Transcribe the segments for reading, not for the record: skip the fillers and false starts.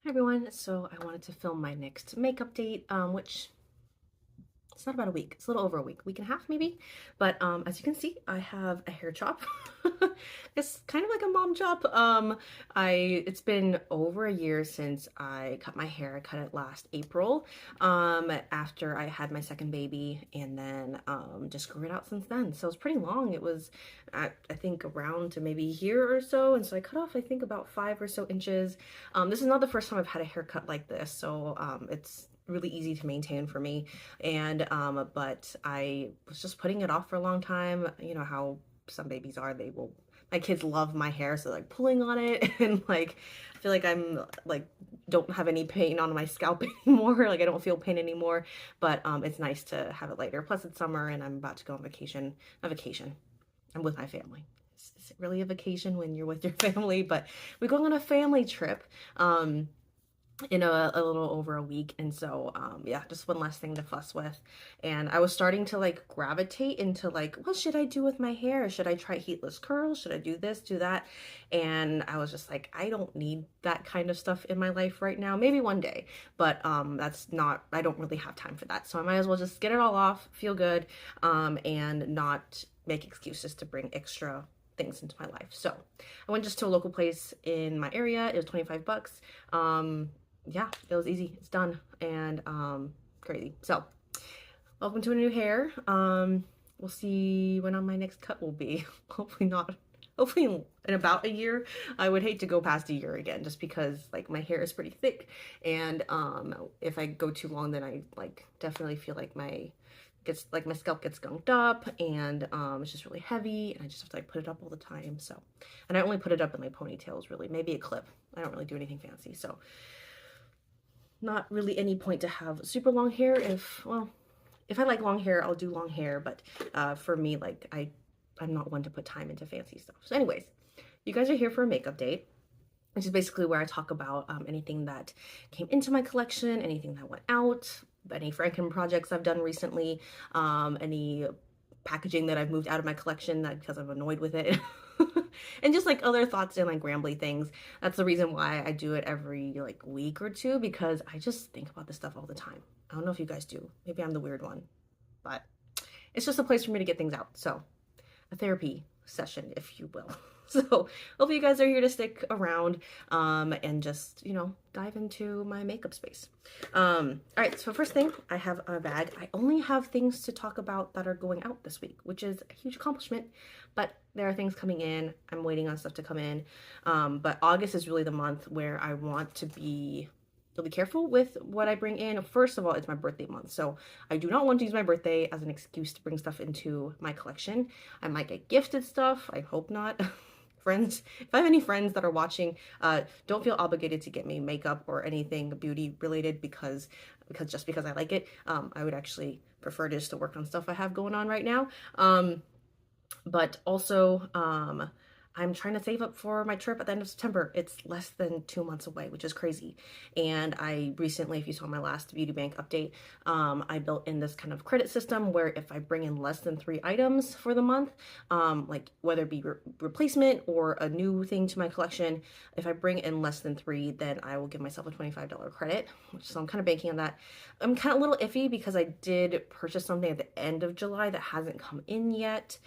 Hi everyone, so I wanted to film my next makeup date, which it's not about a week, it's a little over a week and a half maybe. But as you can see, I have a hair chop. It's kind of like a mom chop. It's been over a year since I cut my hair. I cut it last April, after I had my second baby, and then just grew it out since then. So it's pretty long. It was I think around to maybe here or so, and so I cut off I think about 5 or so inches. This is not the first time I've had a haircut like this, so it's really easy to maintain for me. And but I was just putting it off for a long time. You know how some babies are, my kids love my hair, so like pulling on it and like I feel like I'm like don't have any pain on my scalp anymore. Like I don't feel pain anymore, but it's nice to have it later. Plus it's summer and I'm about to go on vacation. Not vacation, I'm with my family. Is it really a vacation when you're with your family? But we're going on a family trip in a little over a week, and so yeah, just one less thing to fuss with. And I was starting to like gravitate into like, what should I do with my hair? Should I try heatless curls? Should I do this, do that? And I was just like, I don't need that kind of stuff in my life right now. Maybe one day, but that's not, I don't really have time for that, so I might as well just get it all off, feel good, and not make excuses to bring extra things into my life. So I went just to a local place in my area. It was 25 bucks. Yeah, it was easy. It's done. And crazy. So welcome to a new hair. We'll see when on my next cut will be. Hopefully not. Hopefully in about a year. I would hate to go past a year again, just because like my hair is pretty thick, and if I go too long, then I like definitely feel like my scalp gets gunked up, and it's just really heavy, and I just have to like put it up all the time. So, and I only put it up in my ponytails, really, maybe a clip. I don't really do anything fancy. So not really any point to have super long hair. If I like long hair, I'll do long hair, but for me, like I'm not one to put time into fancy stuff. So anyways, you guys are here for a makeup date, which is basically where I talk about anything that came into my collection, anything that went out, any Franken projects I've done recently, any packaging that I've moved out of my collection because I'm annoyed with it. And just like other thoughts and like rambly things. That's the reason why I do it every like week or two, because I just think about this stuff all the time. I don't know if you guys do. Maybe I'm the weird one, but it's just a place for me to get things out. So a therapy session, if you will. So hopefully you guys are here to stick around and just, you know, dive into my makeup space. All right, so first thing, I have a bag. I only have things to talk about that are going out this week, which is a huge accomplishment, but there are things coming in. I'm waiting on stuff to come in. But August is really the month where I want to be really careful with what I bring in. First of all, it's my birthday month, so I do not want to use my birthday as an excuse to bring stuff into my collection. I might get gifted stuff. I hope not. Friends, if I have any friends that are watching, don't feel obligated to get me makeup or anything beauty related, because just because I like it. I would actually prefer just to work on stuff I have going on right now. But also, I'm trying to save up for my trip at the end of September. It's less than 2 months away, which is crazy. And I recently, if you saw my last beauty bank update, I built in this kind of credit system where if I bring in less than 3 items for the month, like whether it be replacement or a new thing to my collection, if I bring in less than 3, then I will give myself a $25 credit, so I'm kind of banking on that. I'm kind of a little iffy because I did purchase something at the end of July that hasn't come in yet,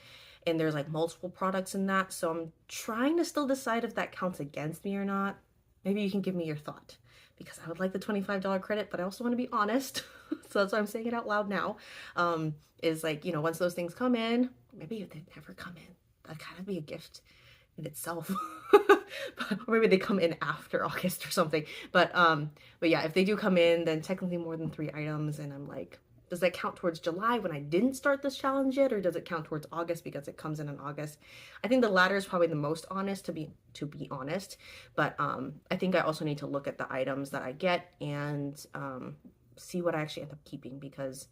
and there's like multiple products in that, so I'm trying to still decide if that counts against me or not. Maybe you can give me your thought, because I would like the $25 credit, but I also want to be honest. So that's why I'm saying it out loud now. Is like, you know, once those things come in, maybe if they never come in, that'd kind of be a gift in itself. Or maybe they come in after August or something. But yeah, if they do come in, then technically more than 3 items, and I'm like, does that count towards July when I didn't start this challenge yet, or does it count towards August because it comes in August? I think the latter is probably the most honest, to be honest. But I think I also need to look at the items that I get and see what I actually end up keeping, because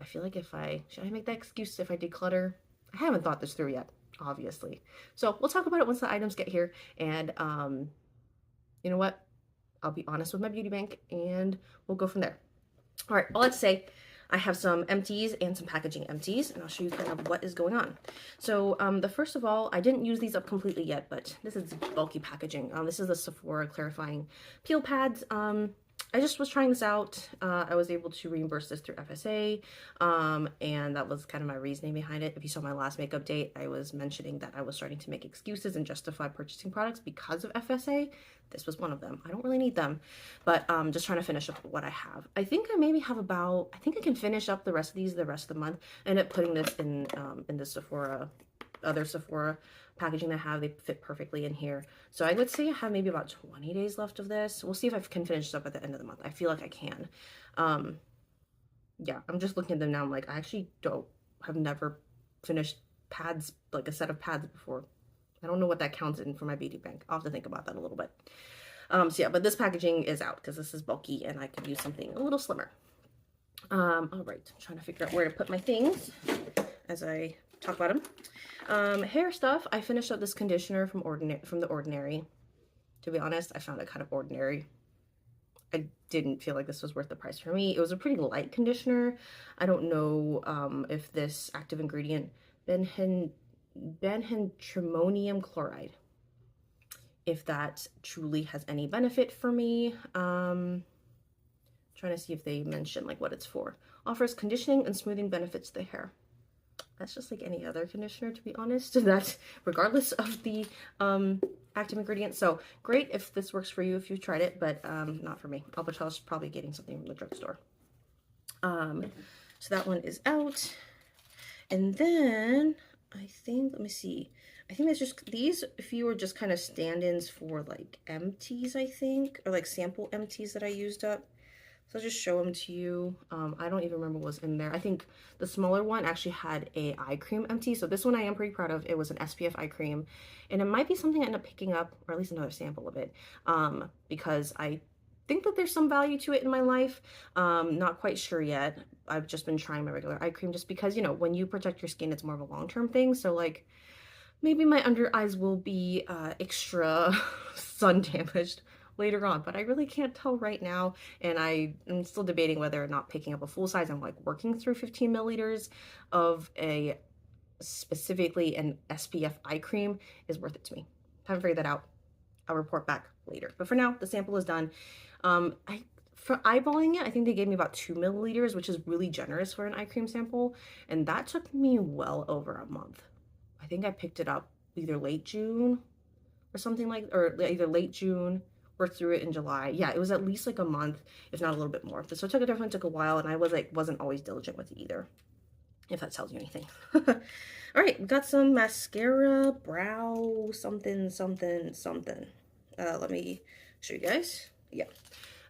I feel like should I make that excuse if I declutter? I haven't thought this through yet, obviously. So we'll talk about it once the items get here, and you know what? I'll be honest with my beauty bank and we'll go from there. All right, well, let's say I have some empties and some packaging empties, and I'll show you kind of what is going on. So the first of all, I didn't use these up completely yet, but this is bulky packaging. This is the Sephora clarifying peel pads. I just was trying this out. I was able to reimburse this through FSA, and that was kind of my reasoning behind it. If you saw my last makeup date, I was mentioning that I was starting to make excuses and justify purchasing products because of FSA. This was one of them. I don't really need them, but just trying to finish up what I have. I think I maybe have about, I think I can finish up the rest of these the rest of the month. I ended up putting this in the Sephora, other Sephora packaging that I have. They fit perfectly in here. So I would say I have maybe about 20 days left of this. We'll see if I can finish this up at the end of the month. I feel like I can. Yeah, I'm just looking at them now. I'm like, I actually have never finished pads, like a set of pads before. I don't know what that counts in for my beauty bank. I'll have to think about that a little bit. So yeah, but this packaging is out because this is bulky and I could use something a little slimmer. All right, I'm trying to figure out where to put my things as I talk about them. Hair stuff, I finished up this conditioner from The Ordinary. To be honest, I found it kind of ordinary. I didn't feel like this was worth the price for me. It was a pretty light conditioner. I don't know if this active ingredient, benhentremonium chloride, if that truly has any benefit for me. Trying to see if they mention like what it's for. Offers conditioning and smoothing benefits to the hair. That's just like any other conditioner, to be honest. That's regardless of the active ingredient. So great if this works for you if you've tried it, but not for me. I'll probably getting something from the drugstore. So that one is out. And then I think, let me see. I think that's just, these few are just kind of stand-ins for like empties, I think, or like sample empties that I used up. So I'll just show them to you. I don't even remember what was in there. I think the smaller one actually had a eye cream empty. So this one I am pretty proud of. It was an SPF eye cream. And it might be something I end up picking up, or at least another sample of it, because I think that there's some value to it in my life. Not quite sure yet. I've just been trying my regular eye cream just because, you know, when you protect your skin, it's more of a long-term thing. So like maybe my under eyes will be extra sun damaged later on, but I really can't tell right now, and I'm still debating whether or not picking up a full size. I'm like working through 15 milliliters of a specifically an SPF eye cream is worth it to me. Haven't figured that out. I'll report back later, but for now the sample is done. For eyeballing it, I think they gave me about 2 milliliters, which is really generous for an eye cream sample, and that took me well over a month. I think I picked it up either late June or something like, or either late June, worked through it in July. Yeah, it was at least like a month, if not a little bit more. So it definitely took a while, and I wasn't always diligent with it either, if that tells you anything. All right, we got some mascara, brow, something. Let me show you guys. Yeah.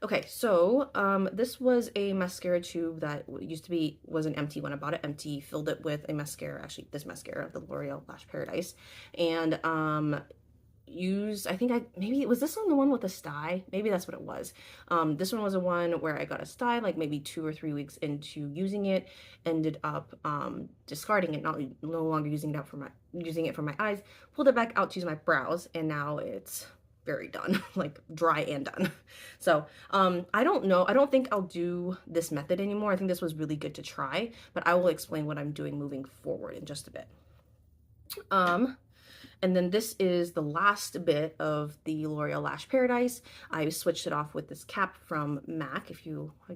Okay, so this was a mascara tube that was an empty when I bought it empty, filled it with a mascara, actually this mascara, the L'Oreal Lash Paradise, and maybe was this one the one with the sty? Maybe that's what it was. This one was the one where I got a sty like maybe 2 or 3 weeks into using it, ended up discarding it, no longer using it for my eyes, pulled it back out to use my brows, and now it's very done, like dry and done. So I don't know, I don't think I'll do this method anymore. I think this was really good to try, but I will explain what I'm doing moving forward in just a bit. And then this is the last bit of the L'Oreal Lash Paradise. I switched it off with this cap from MAC. I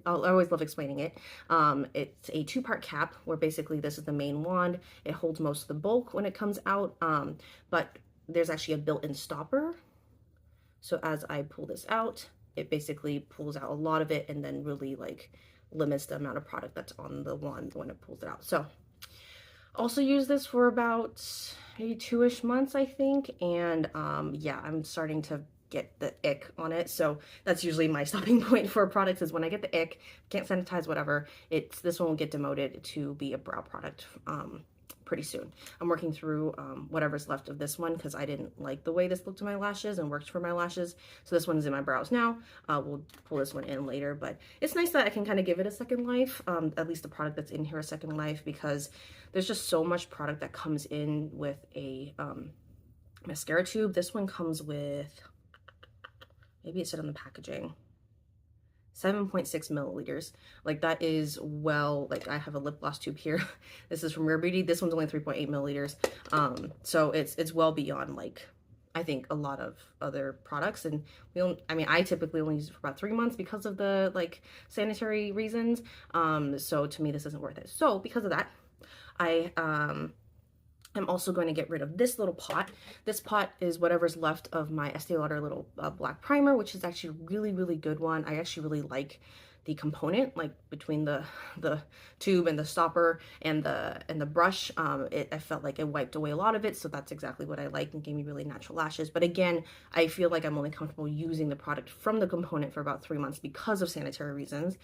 always love explaining it. It's a 2-part cap where basically this is the main wand. It holds most of the bulk when it comes out, but there's actually a built-in stopper. So as I pull this out, it basically pulls out a lot of it and then really like limits the amount of product that's on the wand when it pulls it out. So also use this for about maybe 2-ish months, I think. And yeah, I'm starting to get the ick on it. So that's usually my stopping point for products, is when I get the ick, can't sanitize, whatever, this one will get demoted to be a brow product pretty soon. I'm working through whatever's left of this one because I didn't like the way this looked to my lashes and worked for my lashes. So this one's in my brows now. We'll pull this one in later, but it's nice that I can kind of give it a second life, at least the product that's in here a second life, because there's just so much product that comes in with a mascara tube. This one comes with, maybe it said on the packaging, 7.6 milliliters. Like that is well, like I have a lip gloss tube here. This is from Rare Beauty. This one's only 3.8 milliliters. So it's well beyond like I think a lot of other products. And we don't, I mean, I typically only use it for about 3 months because of the like sanitary reasons. So to me, this isn't worth it. So because of that, I'm also going to get rid of this little pot. This pot is whatever's left of my Estee Lauder little black primer, which is actually a really, really good one. I actually really like the component, like between the tube and the stopper and the brush. I felt like it wiped away a lot of it, so that's exactly what I like and gave me really natural lashes. But again, I feel like I'm only comfortable using the product from the component for about 3 months because of sanitary reasons.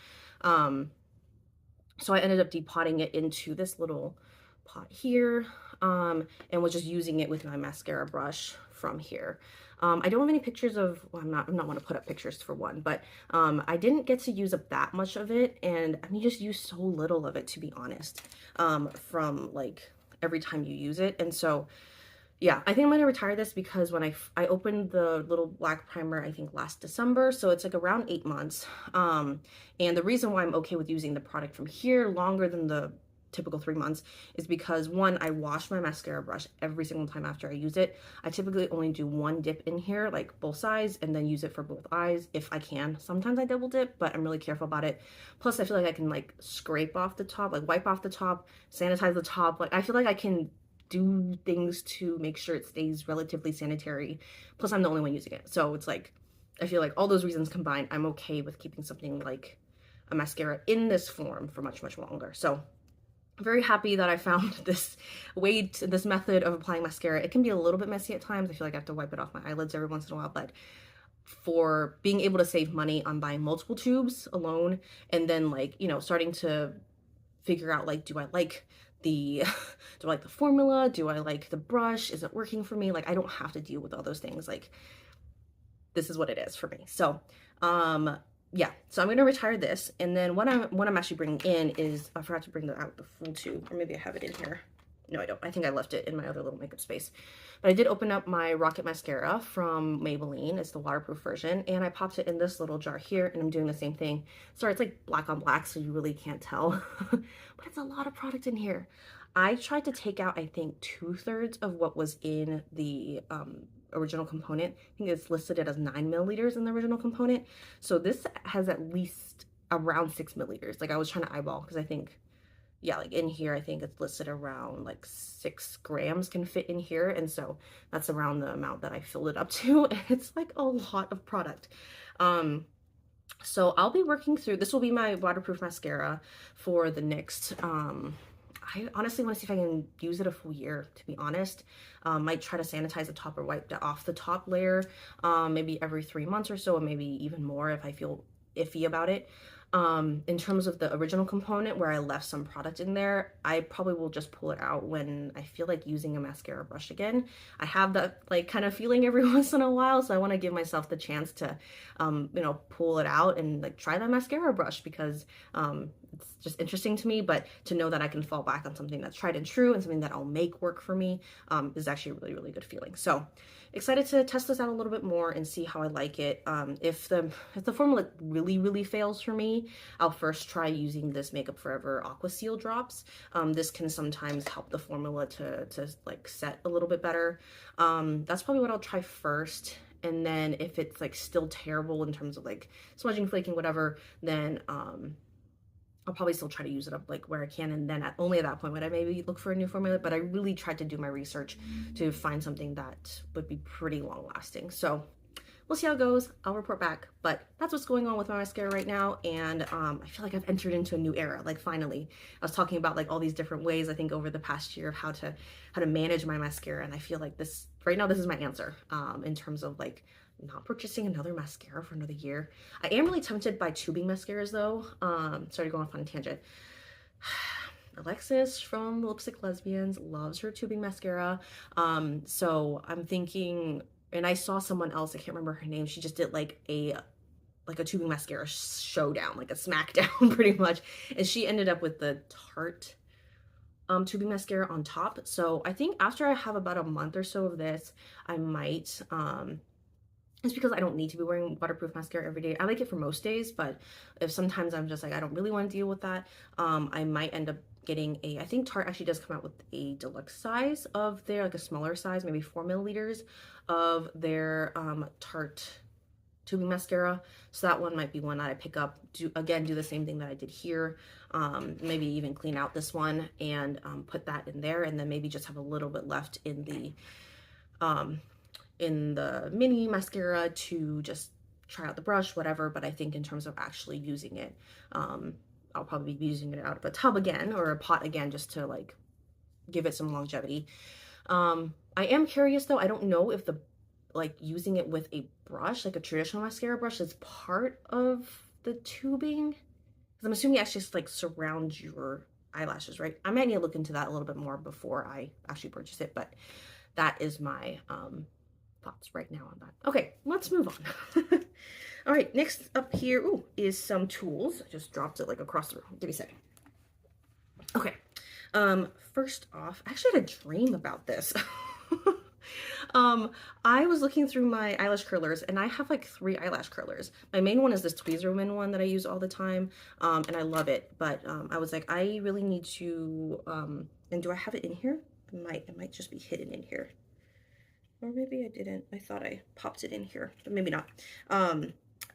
So I ended up depotting it into this little pot here, and was just using it with my mascara brush from here. I don't have any pictures of, well, I'm not want to put up pictures for one, but I didn't get to use up that much of it, and I mean, just use so little of it, to be honest, from like every time you use it. And so yeah, I think I'm gonna retire this because when I opened the little black primer, I think last December, so it's like around 8 months. And the reason why I'm okay with using the product from here longer than the typical 3 months is because one, I wash my mascara brush every single time after I use it. I typically only do one dip in here, like both sides, and then use it for both eyes if I can. Sometimes I double dip, but I'm really careful about it. Plus, I feel like I can like scrape off the top, like wipe off the top, sanitize the top. Like I feel like I can do things to make sure it stays relatively sanitary. Plus, I'm the only one using it. So it's like, I feel like all those reasons combined, I'm okay with keeping something like a mascara in this form for much, much longer. So I'm very happy that I found this this method of applying mascara. It can be a little bit messy at times. I feel like I have to wipe it off my eyelids every once in a while, but for being able to save money on buying multiple tubes alone, and then like, you know, starting to figure out like, do I like the formula? Do I like the brush? Is it working for me? Like, I don't have to deal with all those things. Like, this is what it is for me. So yeah, so I'm gonna retire this, and then what I'm actually bringing in is, I forgot to bring out the full tube, or maybe I have it in here. No, I don't. I think I left it in my other little makeup space. But I did open up my Rocket Mascara from Maybelline. It's the waterproof version, and I popped it in this little jar here, and I'm doing the same thing. Sorry, it's like black on black, so you really can't tell, but it's a lot of product in here. I tried to take out, I think, 2/3 of what was in the original component. I think it's listed as 9 milliliters in the original component. So this has at least around 6 milliliters. Like I was trying to eyeball because I think, yeah, like in here, I think it's listed around like 6 grams can fit in here. And so that's around the amount that I filled it up to. And it's like a lot of product. So I'll be working through, this will be my waterproof mascara for the next, I honestly want to see if I can use it a full year, to be honest. Might try to sanitize the top or wipe off the top layer, maybe every 3 months or so, or maybe even more if I feel iffy about it. In terms of the original component where I left some product in there, I probably will just pull it out when I feel like using a mascara brush again. I have that like kind of feeling every once in a while, so I want to give myself the chance to, you know, pull it out and like try that mascara brush because it's just interesting to me. But to know that I can fall back on something that's tried and true and something that I'll make work for me is actually a really, really good feeling. So excited to test this out a little bit more and see how I like it. If the formula really, really fails for me, I'll first try using this Makeup Forever Aqua Seal drops. This can sometimes help the formula to like set a little bit better. That's probably what I'll try first. And then if it's like still terrible in terms of like smudging, flaking, whatever, then I'll probably still try to use it up like where I can, and then only at that point would I maybe look for a new formula. But I really tried to do my research to find something that would be pretty long lasting. So we'll see how it goes. I'll report back. But that's what's going on with my mascara right now, and I feel like I've entered into a new era. Like finally, I was talking about like all these different ways I think over the past year of how to manage my mascara, and I feel like this right now, this is my answer in terms of like not purchasing another mascara for another year. I am really tempted by tubing mascaras though. Sorry to go off on a tangent. Alexis from Lipstick Lesbians loves her tubing mascara. So I'm thinking, and I saw someone else, I can't remember her name, she just did like a tubing mascara showdown, like a smackdown pretty much. And she ended up with the Tarte tubing mascara on top. So I think after I have about a month or so of this, I might It's because I don't need to be wearing waterproof mascara every day. I like it for most days, but if sometimes I'm just like, I don't really want to deal with that, I might end up getting I think Tarte actually does come out with a deluxe size of their, like a smaller size, maybe 4 milliliters of their Tarte tubing mascara. So that one might be one that I pick up, do the same thing that I did here. Maybe even clean out this one and put that in there, and then maybe just have a little bit left in the mini mascara to just try out the brush, whatever. But I think in terms of actually using it, I'll probably be using it out of a tub again or a pot again, just to like give it some longevity. I am curious though, I don't know if the like using it with a brush, like a traditional mascara brush, is part of the tubing, because I'm assuming it actually just like surrounds your eyelashes, right? I might need to look into that a little bit more before I actually purchase it, but that is my thoughts right now on that. Okay, let's move on. All right, next up here is some tools. I just dropped it like across the room. Give me a second. Okay, first off, I actually had a dream about this. I was looking through my eyelash curlers, and I have like 3 eyelash curlers. My main one is this Tweezerman one that I use all the time, and I love it. But I was like, I really need to, and do I have it in here? It might just be hidden in here. Or maybe I didn't. I thought I popped it in here, but maybe not.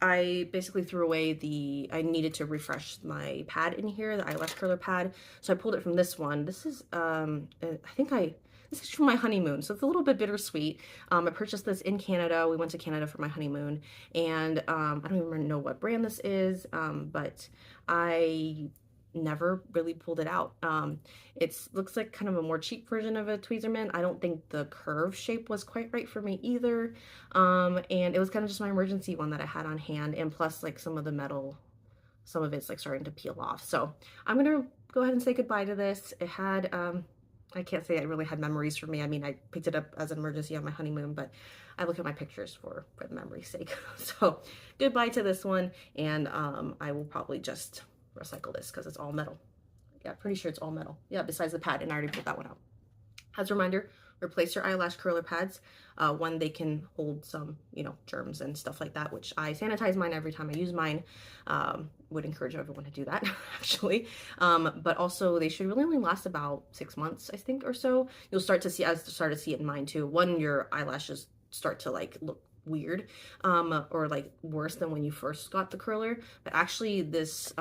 I basically threw away I needed to refresh my pad in here, the eyelash curler pad. So I pulled it from this one. This is, this is from my honeymoon, so it's a little bit bittersweet. I purchased this in Canada. We went to Canada for my honeymoon, and I don't even know what brand this is, but I never really pulled it out. It looks like kind of a more cheap version of a Tweezerman. I don't think the curve shape was quite right for me either. And it was kind of just my emergency one that I had on hand, and plus like some of the metal, some of it's like starting to peel off. So I'm gonna go ahead and say goodbye to this. It had, I can't say it really had memories for me. I mean, I picked it up as an emergency on my honeymoon, but I look at my pictures for the memory's sake. So goodbye to this one, and I will probably just recycle this because it's all metal. Yeah, pretty sure it's all metal. Yeah, besides the pad, and I already put that one out. As a reminder, replace your eyelash curler pads. One, they can hold some, germs and stuff like that, which I sanitize mine every time I use mine. Would encourage everyone to do that, actually. But also, they should really only last about 6 months, I think, or so. You'll start to see, I started to see it in mine too. One, your eyelashes start to like look weird, or like worse than when you first got the curler. But actually, this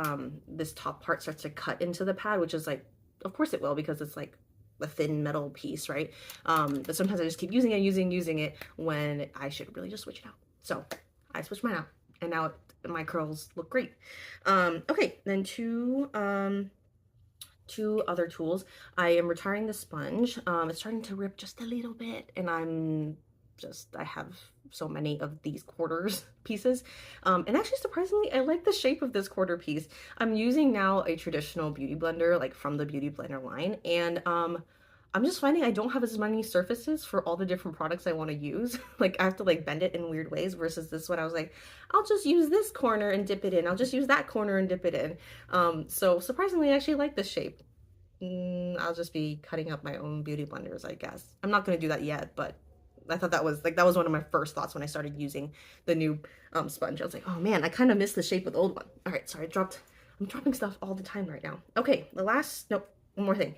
top part starts to cut into the pad, which is like, of course it will, because it's like a thin metal piece, right? But sometimes I just keep using it when I should really just switch it out. So I switched mine out, and now my curls look great. Okay, then two other tools. I am retiring the sponge. It's starting to rip just a little bit, and I have so many of these quarters pieces. And actually, surprisingly, I like the shape of this quarter piece. I'm using now a traditional beauty blender, like from the Beauty Blender line. And I'm just finding I don't have as many surfaces for all the different products I want to use. Like I have to like bend it in weird ways, versus this one I was like, I'll just use this corner and dip it in. I'll just use that corner and dip it in. So surprisingly, I actually like this shape. I'll just be cutting up my own beauty blenders, I guess. I'm not going to do that yet, but I thought that was one of my first thoughts when I started using the new sponge. I was like, oh man, I kind of miss the shape of the old one. All right, sorry, I'm dropping stuff all the time right now. Okay, one more thing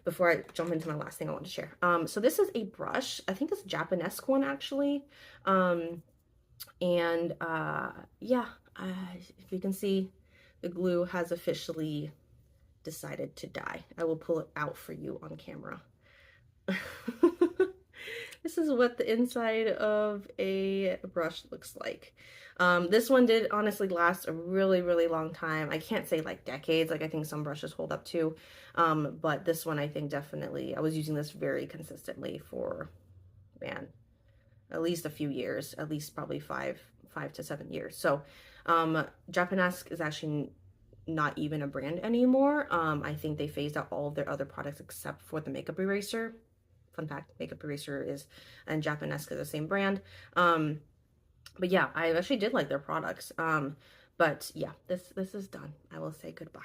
before I jump into my last thing I want to share. So this is a brush. I think it's a Japanese one, actually. Yeah, if you can see, the glue has officially decided to die. I will pull it out for you on camera. This is what the inside of a brush looks like. This one did honestly last a really, really long time. I can't say like decades, like I think some brushes hold up too. But this one I think definitely, I was using this very consistently for, man, at least a few years, at least probably 5 to 7 years. So Japanese is actually not even a brand anymore. I think they phased out all of their other products except for the makeup eraser. Fun fact, makeup eraser and Japanese is the same brand. But yeah, I actually did like their products. But yeah, this is done. I will say goodbye.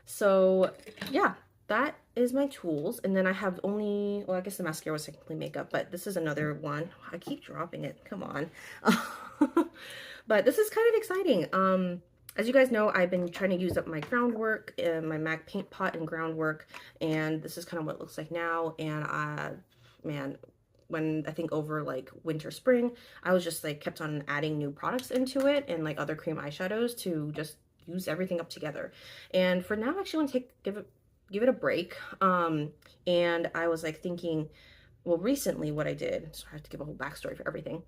So yeah, that is my tools. And then I have only, well, I guess the mascara was technically makeup, but this is another one. I keep dropping it. Come on. But this is kind of exciting. As you guys know, I've been trying to use up my groundwork, my MAC paint pot and groundwork, and this is kind of what it looks like now. And man, when I think over like winter, spring, I was just like kept on adding new products into it and like other cream eyeshadows to just use everything up together. And for now, I actually want to give it a break. And I was like thinking, well, recently what I did, so I have to give a whole backstory for everything.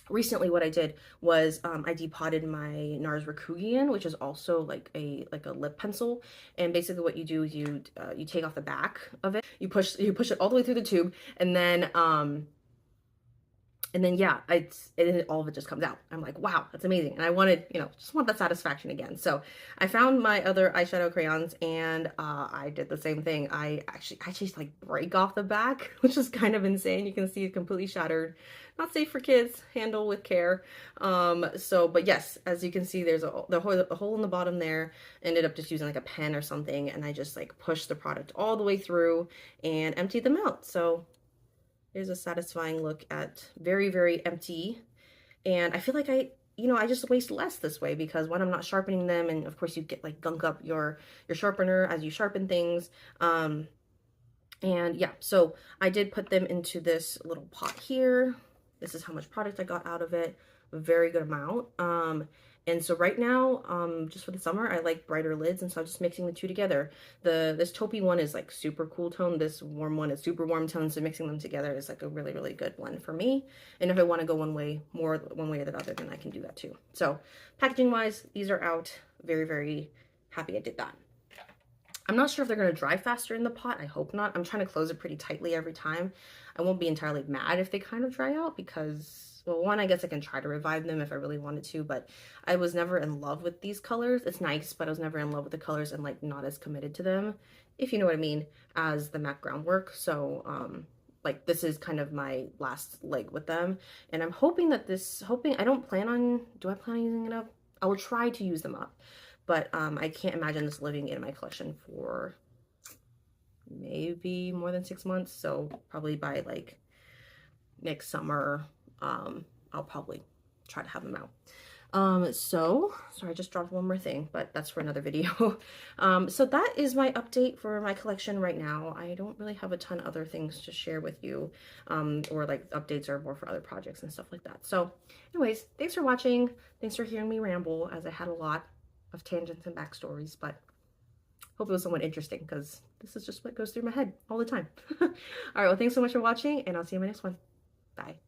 Recently what I did was I depotted my NARS Rakugian, which is also like a lip pencil. And basically what you do is you take off the back of it, you push it all the way through the tube, and then yeah, all of it just comes out. I'm like, wow, that's amazing. And I wanted, just want that satisfaction again. So I found my other eyeshadow crayons, and I did the same thing. I actually like break off the back, which is kind of insane. You can see it completely shattered. Not safe for kids, handle with care. But yes, as you can see, there's a hole in the bottom there. Ended up just using like a pen or something, and I just like pushed the product all the way through and emptied them out. So there's a satisfying look at very, very empty. And I feel like I just waste less this way, because when I'm not sharpening them, and of course you get like gunk up your sharpener as you sharpen things. And yeah, so I did put them into this little pot here. This is how much product I got out of it. A very good amount. And so right now, just for the summer, I like brighter lids, and so I'm just mixing the two together. This taupey one is like super cool tone. This warm one is super warm tone, so mixing them together is like a really, really good blend for me. And if I want to go one way or the other, then I can do that too. So packaging wise, these are out. Very, very happy I did that. I'm not sure if they're going to dry faster in the pot. I hope not. I'm trying to close it pretty tightly every time. I won't be entirely mad if they kind of dry out, because, well, one, I guess I can try to revive them if I really wanted to, but I was never in love with these colors. It's nice, but I was never in love with the colors, and like not as committed to them, if you know what I mean, as the MAC groundwork. So like this is kind of my last leg with them, and I'm hoping that I don't plan on, do I plan on using it up? I will try to use them up. But I can't imagine this living in my collection for maybe more than 6 months. So probably by like next summer, I'll probably try to have them out. So sorry, I just dropped one more thing, but that's for another video. So that is my update for my collection right now. I don't really have a ton of other things to share with you, or like updates are more for other projects and stuff like that. So anyways, thanks for watching. Thanks for hearing me ramble, as I had a lot of tangents and backstories, but hope it was somewhat interesting, because this is just what goes through my head all the time. All right, well, thanks so much for watching, and I'll see you in my next one. Bye.